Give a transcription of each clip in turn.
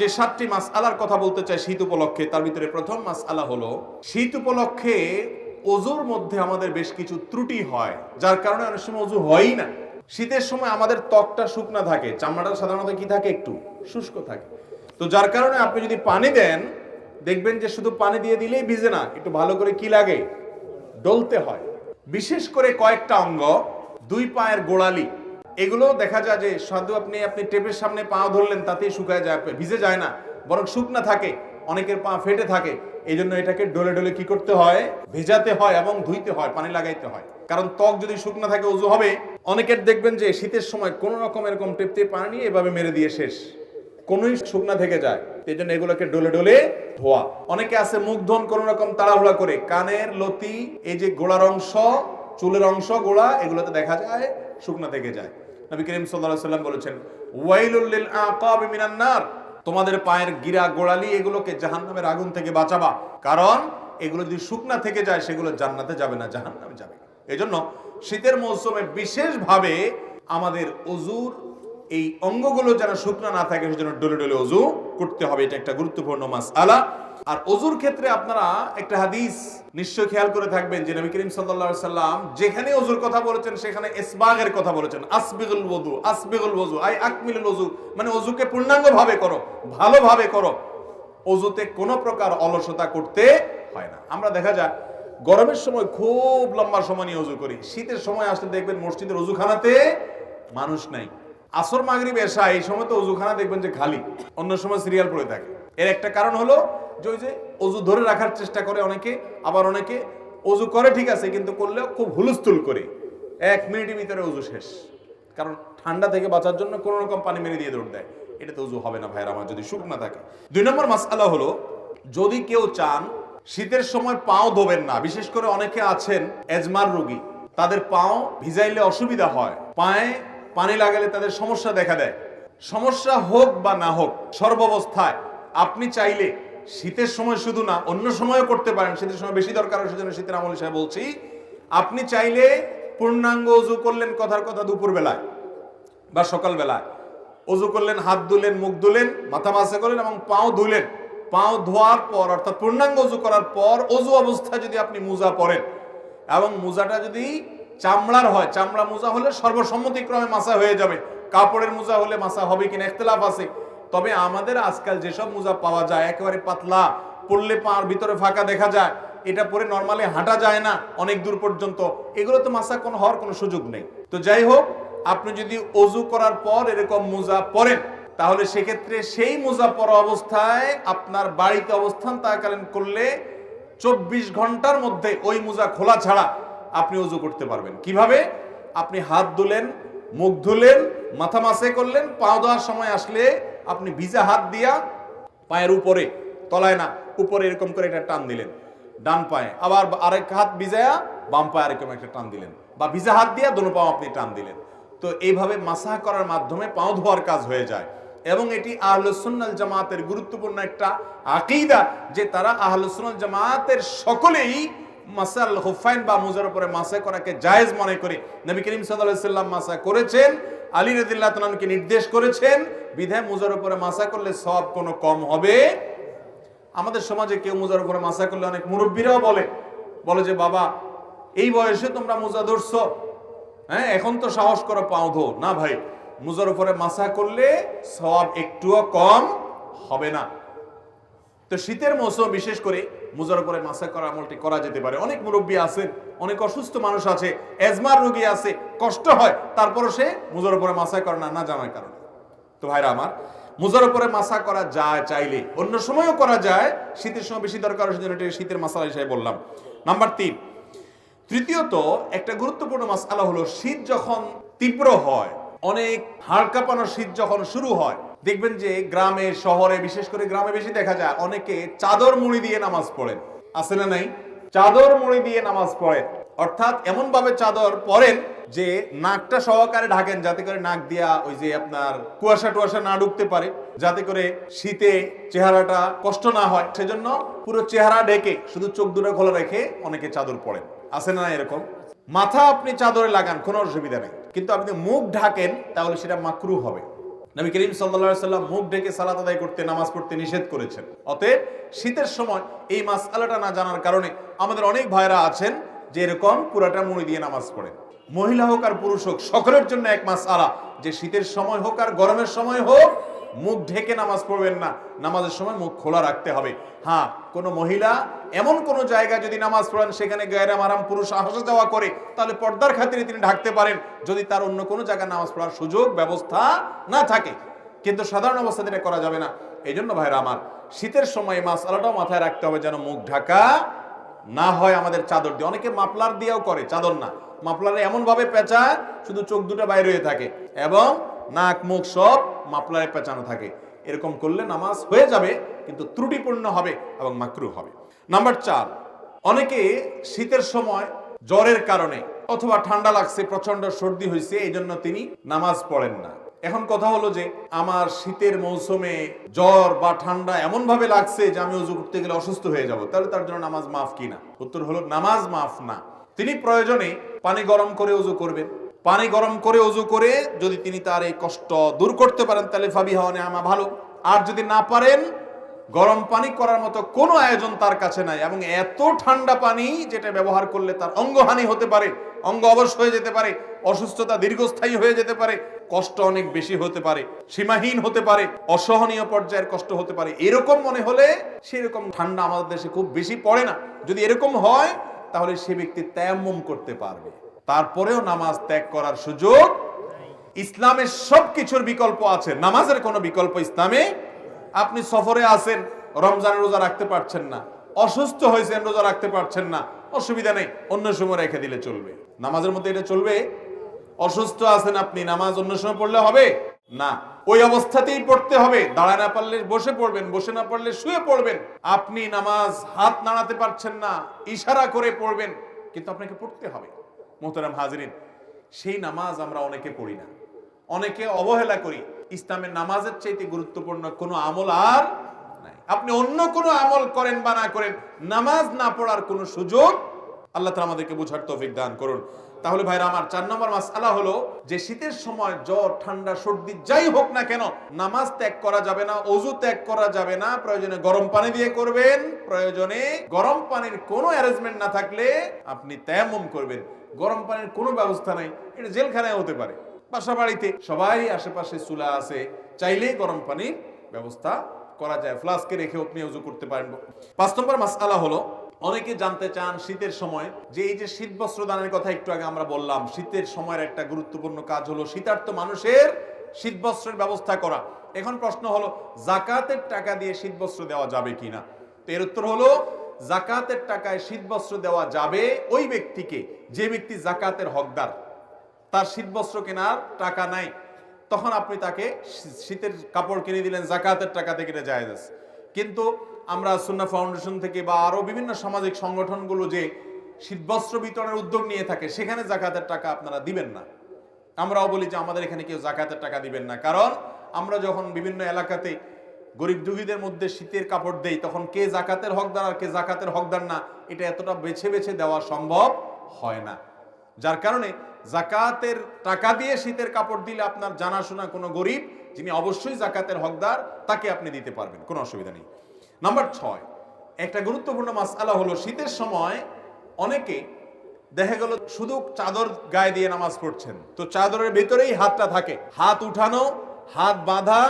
যে 7টি মাসআলার কথা বলতে চাই শীত উপলক্ষে, তার ভিতরে প্রথম মাসআলা হলো শীত উপলক্ষে ওযুর মধ্যে আমাদের বেশ কিছু ত্রুটি হয়, যার কারণে অনেক সময় ওযু হয়ই না। শীতের সময় আমাদের ত্বকটা শুকনা থাকে, চামড়াটা সাধারণত কি থাকে, একটু শুষ্ক থাকে। তো যার কারণে আপনি যদি পানি দেন, দেখবেন যে শুধু পানি দিয়ে দিলেই ভিজে না, একটু ভালো করে কি লাগে, ডলতে হয়। বিশেষ করে কয়েকটা অঙ্গ, 2 পায়ের গোড়ালি, এগুলো দেখা যায় যে শুধু আপনি টেপের সামনে পা ধরলেন তাতেই শুকায় যায়, ভিজে যায় না, বরং শুকনা থাকে, অনেকের পা ফেটে থাকে। এই জন্য এটাকে ডলে ডলে কি করতে হয়, ভেজাতে হয় এবং ধুইতে হয়, পানি লাগাইতে হয়। কারণ ত্বক যদি শুকনা থাকে ওযু হবে। অনেকের দেখবেন যে শীতের সময় কোন রকম এরকম টেপ দিয়ে পানি নিয়ে এভাবে মেরে দিয়ে শেষ, কোনই শুকনা থেকে যায়। এই জন্য এগুলোকে ডলে ডলে ধোয়া। অনেকে আছে মুখ ধোন কোন রকম তাড়াহুড়া করে, কানের লতি, এই যে গোড়ার অংশ, চুলের অংশ, গোড়া, এগুলোতে দেখা যায় শুকনা থেকে যায়। নবী করিম সাল্লাল্লাহু আলাইহি ওয়াসাল্লাম বলেছেন, ওয়াইলুল লিল আকাবি মিনান নার, তোমাদের পায়ের গিরা গোড়ালি এগুলোকে জাহান্নামের আগুন থেকে বাঁচাবা, কারণ এগুলো যদি শুকনা থেকে যায় সেগুলো জান্নাতে যাবে না, জাহান্নামে যাবে। এজন্য শীতের মৌসুমে বিশেষভাবে আমাদের ওযুর এই অঙ্গগুলো যেন শুকনা না থাকে সেজন্য ডলে ডলে ওযু করতে হবে। এটা একটা গুরুত্বপূর্ণ মাসআলা। আর ওযুর ক্ষেত্রে আপনারা একটা হাদিস নিশ্চয় খেয়াল করে থাকবেন যে নবী করিম সাল্লাল্লাহু আলাইহি সাল্লাম যেখানে ওযুর কথা বলেছেন সেখানে ইসবাগের কথা বলেছেন। আসবিগুল ওযু, আসবিগুল ওযু আই আকমিলুল ওযু, মানে ওযুকে পূর্ণাঙ্গভাবে করো, ভালোভাবে করো। ওযুতে কোনো প্রকার অলসতা করতে হয় না। আমরা দেখা যায় গরমের সময় খুব লম্বা সময় নিয়ে ওযু করি, শীতের সময় আসলে দেখবেন মসজিদের ওযুখানাতে মানুষ নাই। আসর মাগরিব এশা এই সময় তো ওযুখানা দেখবেন যে খালি, অন্য সময় সিরিয়াল পড়ে থাকে। এর একটা কারণ হলো যে ওই যে ওযু ধরে রাখার চেষ্টা করে অনেকে, আবার অনেকে ওযু করে ঠিক আছে কিন্তু করলেও খুব হুলস্থুল করে, 1 মিনিটের ভিতরে ওযু শেষ। কারণ ঠান্ডা থেকে বাঁচার জন্য কোনো রকম পানি মেরে দিয়ে দৌড় দেয়। এটা তো ওযু হবে না ভাইরা আমার, যদি শুকনা থাকে। 2 নম্বর মাসআলা হলো, যদি কেউ চান শীতের সময় পাও ধোবেন না, বিশেষ করে অনেকে আছেন এজমার রোগী, তাদের পাও ভিজাইলে অসুবিধা হয়, পায়ে পানি লাগালে তাদের সমস্যা দেখা দেয়। সমস্যা হোক বা না হোক, সর্বাবস্থায় আপনি চাইলে শীতের সময় শুধু না অন্য সময়ও করতে পারেন, শীতের সময় বেশি দরকার, সেজন্য শীতের আমল হিসেবে বলছি। আপনি চাইলে পূর্ণাঙ্গ ওযু করলেন, কথার কথা দুপুর বেলায় বা সকাল বেলায় ওযু করলেন, হাত ধুলেন, মুখ ধুলেন, মাথা মাসা করলেন এবং পাও ধুলেন। পাও ধোয়ার পর অর্থাৎ পূর্ণাঙ্গ ওযু করার পর ওযু অবস্থায় যদি আপনি মোজা পরেন এবং মোজাটা যদি চামড়ার হয়, চামড়া মোজা হলে সর্বসম্মতিক্রমে মাসা হয়ে যাবে। কাপড়ের মোজা হলে মাসা হবে কিনা ইখতিলাফ আছে। তবে আমাদের আজকাল যেসব মোজা পাওয়া যায় একেবারে পাতলা, পরলে পার ভিতরে ফাঁকা দেখা যায়, এটা পরে নরমালি হাঁটা যায় না অনেক দূর পর্যন্ত, এগুলো তো মাসা কোনো হওয়ার কোনো সুযোগ নেই। তো যাই হোক, আপনি যদি ওযু করার পর এরকম মোজা পরেন তাহলে সেক্ষেত্রে সেই মোজা পরা অবস্থায় আপনার বাড়িতে অবস্থান থাকাকালীন করলে 24 ঘন্টার মধ্যে ওই মোজা খোলা ছাড়া আপনি ওযু করতে পারবেন। কিভাবে? আপনি হাত ধুলেন, মুখ ধুলেন, মাথা মাসে করলেন, পা ধোয়ার সময় আসলে আপনি ভিজা হাত দিয়া পায়ের উপরে, তলায় না, উপরে এরকম করে একটা টান দিলেন ডান পায়ে, আবার আরেক হাত ভিজায়া বাম পায়ে এরকম একটা টান দিলেন, বা ভিজা হাত দিয়া দোনো পাও আপনি টান দিলেন। তো এইভাবে মাসাহ করার মাধ্যমে পাও ধোয়ার কাজ হয়ে যায়। এবং এটি আহলুস সুন্নাহ ওয়াল জামাতের গুরুত্বপূর্ণ একটা আকীদা যে তারা আহলুস সুন্নাহ ওয়াল জামাতের সকলেই মাসাল খুফাইন বা মুজার উপরে মাসা করাকে জায়েজ মনে করে। নবী করিম সাল্লাল্লাহু আলাইহি সাল্লাম মাসা করেছেন, আলী রাদিয়াল্লাহু তাআলা কে নির্দেশ করেছেন, বিধায় মুজার উপরে মাসা করলে সওয়াব কোনো কম হবে। আমাদের সমাজে কেউ মুজার উপরে মাসা করলে অনেক মুরব্বীরাও বলে যে বাবা এই বয়সে তোমরা মুজা ধরছো, হ্যাঁ এখন তো সাহস করো পাও ধো। না ভাই, মুজার উপরে মাসা করলে সওয়াব একটুও কম হবে না। তো শীতের মৌসুম বিশেষ করে মুজার উপরে মাসা করা আমলটি করা যেতে পারে। অনেক মুরব্বী আছেন, অনেক অসুস্থ মানুষ আছে, এজমার রোগী আছে, কষ্ট হয়, তারপরও সে মুজার উপরে মাসা করে না, না জানার কারণে। তো ভাইরা আমার, মুজার উপরে মাসা করা যায় চাইলে, অন্য সময়ও করা যায়, শীতের সময় বেশি দরকার, সেজন্য এটা শীতের মাসালা হিসেবে বললাম। নাম্বার 3, তৃতীয়ত একটা গুরুত্বপূর্ণ মাসআলা হলো শীত যখন তীব্র হয়, অনেক হাড় কাঁপানো শীত যখন শুরু হয়, দেখবেন যে গ্রামে শহরে, বিশেষ করে গ্রামে বেশি দেখা যায় অনেকে চাদর মুড়ি দিয়ে নামাজ পড়েন। আছে না নাই? চাদর মুড়ি দিয়ে নামাজ পড়েন, অর্থাৎ এমন ভাবে চাদর পরেন যে নাকটা সহকারে ঢাকেন, যাতে করে নাক দিয়া ওই যে আপনার কুয়াশা টুয়াশা না ঢুকতে পারে, যাতে করে শীতে চেহারাটা কষ্ট না হয়। সেজন্য পুরো চেহারা ঢেকে শুধু চোখ দুটো খোলা রেখে অনেকে চাদর পরেন। আছে না এরকম? মাথা আপনি চাদরে লাগান, কোনো অসুবিধা নেই, কিন্তু আপনি মুখ ঢাকেন তাহলে সেটা মাকরুহ হবে। নবী করিম সাল্লাল্লাহু আলাইহি সাল্লাম মুখ ঢেকে সালাত আদায় করতে, নামাজ পড়তে নিষেধ করেছেন। অতএব শীতের সময় এই মাসআলাটা না জানার কারণে আমাদের অনেক ভাইরা আছেন যে এরকম পুরাটা মুড়ি দিয়ে নামাজ পড়েন। মহিলা হোক আর পুরুষ হোক, সকলের জন্য এক মাসআলা যে শীতের সময় হোক আর গরমের সময় হোক মুখ ঢেকে নামাজ পড়বেন না, নামাজের সময় মুখ খোলা রাখতে হবে। হ্যাঁ, কোন মহিলা এমন কোন জায়গায় যদি নামাজ পড়েন সেখানে গায়রে মারাম পুরুষ আসা যাওয়া করে, তাহলে পর্দার খাতিরে তিনি ঢাকতে পারেন, যদি তার অন্য কোনো জায়গায় নামাজ পড়ার সুযোগ ব্যবস্থা না থাকে। কিন্তু সাধারণ অবস্থাতে এটা করা যাবে না। এই জন্য ভাইরা আমার, শীতের সময় মাসআলাটাও মাথায় রাখতে হবে যেন মুখ ঢাকা না হয় আমাদের চাদর দিয়ে। অনেকে মাফলার দিয়েও করে, চাদর না, মাফলারে এমন ভাবে পেঁচায় শুধু চোখ দুটো বাইরে হয়ে থাকে এবং নাক মুখ সব মাফলারে পেঁচানো থাকে। এরকম করলে নামাজ হয়ে যাবে কিন্তু ত্রুটিপূর্ণ হবে এবং মাকরুহ হবে। নাম্বার 4, অনেকে শীতের সময় জ্বরের কারণে অথবা ঠান্ডা লাগছে, প্রচন্ড সর্দি হয়েছে, এই জন্য তিনি নামাজ পড়েন না। এখন কথা হলো যে আমার শীতের মৌসুমে জ্বর বা ঠান্ডা এমন ভাবে লাগছে যে আমি ওযু করতে গেলে অসুস্থ হয়ে যাব, তাহলে তার জন্য নামাজ মাফ কিনা? উত্তর হলো নামাজ মাফ না। তিনি প্রয়োজনে পানি গরম করে ওযু করবেন। পানি গরম করে ওযু করে যদি তিনি তার এই কষ্ট দূর করতে পারেন তাহলে ফাবিহা ওয়া নি'মা, ভালো। আর যদি না পারেন, গরম পানি করার মতো কোনো আয়োজন তার কাছে নাই এবং এত ঠান্ডা পানি যেটা ব্যবহার করলে তার অঙ্গহানি হতে পারে, অঙ্গ অবশ হয়ে যেতে পারে, অসুস্থতা দীর্ঘস্থায়ী হয়ে যেতে পারে, কষ্ট অনেক বেশি হতে পারে, সীমাহীন হতে পারে, অসহনীয় পর্যায়ের কষ্ট হতে পারে, এরকম মনে হলে সেরকম ঠান্ডা আমাদের দেশে খুব বেশি পড়ে না। যদি এরকম হয় তাহলে সে ব্যক্তি তায়াম্মুম করতে পারবে, তারপরেও নামাজ ত্যাগ করার সুযোগ। ইসলামের সবকিছুর বিকল্প আছে, নামাজের কোনো বিকল্প ইসলামে। আপনি সফরে আছেন, রমজানের রোজা রাখতে পারছেন না, অসুস্থ হয়েছেন, রোজা রাখতে পারছেন না, অসুবিধা নেই, অন্য সময় রেখে দিলে চলবে। নামাজের মধ্যে এটা চলবে? অসুস্থ আছেন আপনি, নামাজ অন্য সময় পড়লে হবে না, ওই অবস্থাতেই পড়তে হবে। দাঁড়ায় না পারলে বসে পড়বেন, বসে না পারলে শুয়ে পড়বেন। আপনি নামাজ হাত নাড়াতে পারছেন না, ইশারা করে পড়বেন, কিন্তু আপনাকে পড়তে হবে। মোহতারাম হাজিরিন, সেই নামাজ আমরা অনেকে পড়ি না, অনেকে অবহেলা করি। ইসলামের নামাজের চাইতে গুরুত্বপূর্ণ কোনো আমল আর নাই। আপনি অন্য কোনো আমল করেন বা না করেন, নামাজ না পড়ার কোনো সুযোগ আল্লাহ তাআলা আমাদেরকে বোঝার তৌফিক দান করুন। তাহলে ভাইরা আমার, 4 নম্বর মাসআলা হলো যে শীতের সময় জ্বর ঠান্ডা সর্দি যাই হোক না কেন, নামাজ ত্যাগ করা যাবে না, ওযু ত্যাগ করা যাবে না। প্রয়োজনে গরম পানি দিয়ে করবেন, প্রয়োজনে গরম পানির কোনো অ্যারেঞ্জমেন্ট না থাকলে আপনি তায়াম্মুম করবেন। গরম পানির কোনো ব্যবস্থা নাই, এটা জেলখানায় হতে পারে, বাসা বাড়িতে সবাই আশেপাশে চুলা আছে, চাইলেই গরম পানির ব্যবস্থা করা যায়, ফ্লাস্কে রেখে আপনি ওযু করতে পারেন। 5 নম্বর মাসআলা হলো, অনেকে জানতে চান শীতের সময় যে এই যে শীত বস্ত্র দানের কথা একটু আগে আমরা বললাম, শীতের সময়ের একটা গুরুত্বপূর্ণ কাজ হলো শীতার্ত মানুষের শীত বস্ত্রের ব্যবস্থা করা। এখন প্রশ্ন হলো যাকাতের টাকা দিয়ে শীত বস্ত্র দেওয়া যাবে কিনা? তো এর উত্তর হলো যাকাতের টাকায় শীত বস্ত্র দেওয়া যাবে ওই ব্যক্তিকে যে ব্যক্তি যাকাতের হকদার, তার শীত বস্ত্র কেনার টাকা নাই, তখন আপনি তাকে শীতের কাপড় কিনে দিলেন, যাকাতের টাকা থেকে এটা জায়েজ আছে। কিন্তু আমরা সুন্নাহ ফাউন্ডেশন থেকে বা আরো বিভিন্ন সামাজিক সংগঠনগুলো যে শীতবস্ত্র বিতরণের উদ্যোগ নিয়ে থাকে, সেখানে যাকাতের টাকা আপনারা দিবেন না। আমরাও বলি যে আমাদের এখানে কেউ যাকাতের টাকা দিবেন না, কারণ আমরা যখন বিভিন্ন এলাকাতে গরিব দুঃখীদের মধ্যে শীতের কাপড় দেই, তখন কে যাকাতের হকদার আর কে যাকাতের হকদার না, এটা এতটা বেছে বেছে দেওয়া সম্ভব হয় না। যার কারণে যাকাতের টাকা দিয়ে শীতের কাপড় দিলে আপনার জানাশোনা কোনো গরিব যিনি অবশ্যই যাকাতের হকদার, তাকে আপনি দিতে পারবেন, কোনো অসুবিধা নেই। নাম্বার 6, একটা গুরুত্বপূর্ণ মাসআলা হলো শীতের সময় অনেকে দেখা গেল শুধু চাদর গায়ে দিয়ে নামাজ পড়ছেন, তো চাদরের ভিতরেই হাতটা থাকে, হাত উঠানো, হাত বাঁধা,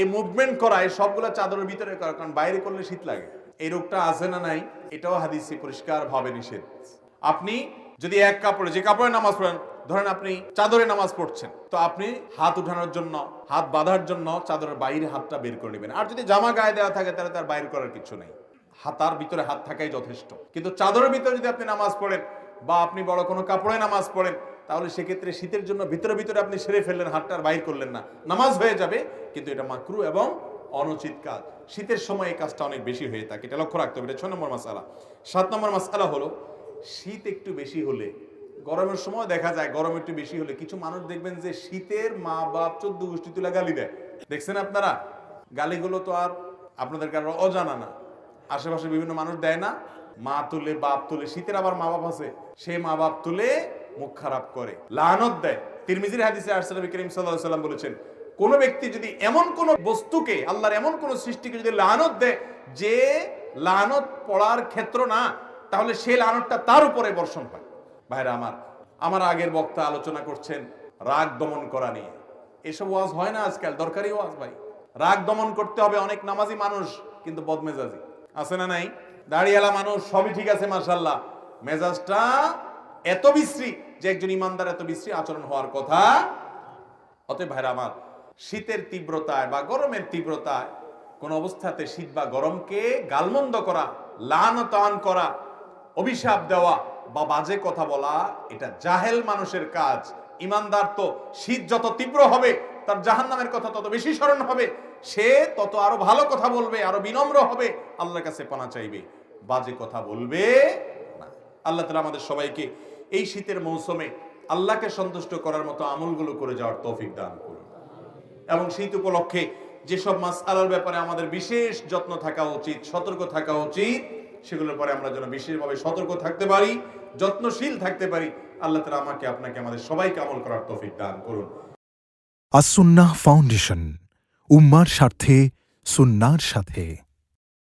এই মুভমেন্ট করা, এই সবগুলো চাদরের ভিতরে করা, কারণ বাইরে করলে শীত লাগে। এই রোগটা আছে না নাই? এটাও হাদিসে পরিষ্কার ভাবে নিষেধ। আপনি যদি এক কাপড়ে, যে কাপড়ে নামাজ পড়েন, ধরেন আপনি চাদরে নামাজ পড়ছেন, তো আপনি হাত উঠানোর জন্য, হাত বাঁধার জন্য চাদরের বাইরে হাতটা বের করে নেবেন। আর যদি জামা গায়ে দেওয়া থাকে তাহলে তার বাইর করার কিছু নেই, হাতার ভিতরে হাত থাকাই যথেষ্ট। কিন্তু চাদরের ভিতরে যদি আপনি নামাজ পড়েন বা আপনি বড় কোনো কাপড়ে নামাজ পড়েন, তাহলে সেক্ষেত্রে শীতের জন্য ভিতরে ভিতরে আপনি সেরে ফেললেন, হাতটার বাইর করলেন না, নামাজ হয়ে যাবে, কিন্তু এটা মাকরুহ এবং অনুচিত কাজ। শীতের সময় এই কাজটা অনেক বেশি হয়ে থাকে, এটা লক্ষ্য রাখতে হবে। এটা 6 নম্বর মাসআলা। 7 নম্বর মাসআলা হলো শীত একটু বেশি হলে, গরমের সময় দেখা যায় গরম একটু বেশি হলে কিছু মানুষ দেখবেন যে শীতের মা বাপ 14 গোষ্ঠী তুলে গালি দেয়। দেখছেন আপনারা? গালিগুলো তো আর আপনাদের কারো অজানা না, আশেপাশে বিভিন্ন মানুষ দেয় না, মা তুলে বাপ তুলে, শীতের আবার মা বাপ আছে, সে মা বাপ তুলে মুখ খারাপ করে, লানত দেয়। তিরমিজির হাদিসে আসছে নবী করিম সাল্লাল্লাহু আলাইহি ওয়াসাল্লাম বলেছেন, কোন ব্যক্তি যদি এমন কোন বস্তুকে, আল্লাহর এমন কোন সৃষ্টিকে যদি লানত দেয় যে লানত পড়ার ক্ষেত্র না, তাহলে সেই লানতটা তার উপরে বর্ষণ হয়। ভাইরা আমার আগের বক্তা আলোচনা করছেন রাগ দমন করা নিয়ে। এসব ওয়াজ হয় না আজকাল, দরকারি ওয়াজ ভাই। রাগ দমন করতে হবে। অনেক নামাজি মানুষ কিন্তু বদমেজাজি আছে না নাই? দাড়িওয়ালা মানুষ সবই ঠিক আছে মাশাআল্লাহ, মেজাজটা এত বিশ্রী যে একজন ইমানদার এত বিশ্রী আচরণ হওয়ার কথা। অতএব ভাইরা আমার, শীতের তীব্রতায় বা গরমের তীব্রতায় কোন অবস্থাতে শীত বা গরমকে গালমন্দ করা, লানতান করা, অভিশাপ দেওয়া বা বাজে কথা বলা, এটা জাহেল মানুষের কাজ। ইমানদার তো শীত যত তীব্র হবে তার জাহান্নামের কথা তত বেশি স্মরণ হবে, সে তত আরো ভালো কথা বলবে, আরো বিনম্র হবে, আল্লাহর কাছে পানা চাইবে, বাজে কথা বলবে না। আল্লাহ তাআলা আমাদের সবাইকে এই শীতের মৌসুমে আল্লাহকে সন্তুষ্ট করার মতো আমলগুলো করে যাওয়ার তৌফিক দান করুন। এবং শীত উপলক্ষে যেসব মাসআলার ব্যাপারে আমাদের বিশেষ যত্ন থাকা উচিত, সতর্ক থাকা উচিত, সেগুলোর পরে আমরা যেন বিশেষভাবে সতর্ক থাকতে পারি, যত্নশীল থাকতে পারি। আল্লাহ তাআলা আমাকে, আপনাকে, আমাদের সবাইকে আমল করার তৌফিক দান করুন। আস-সুন্নাহ ফাউন্ডেশন, উম্মার স্বার্থে সুন্নাহর সাথে।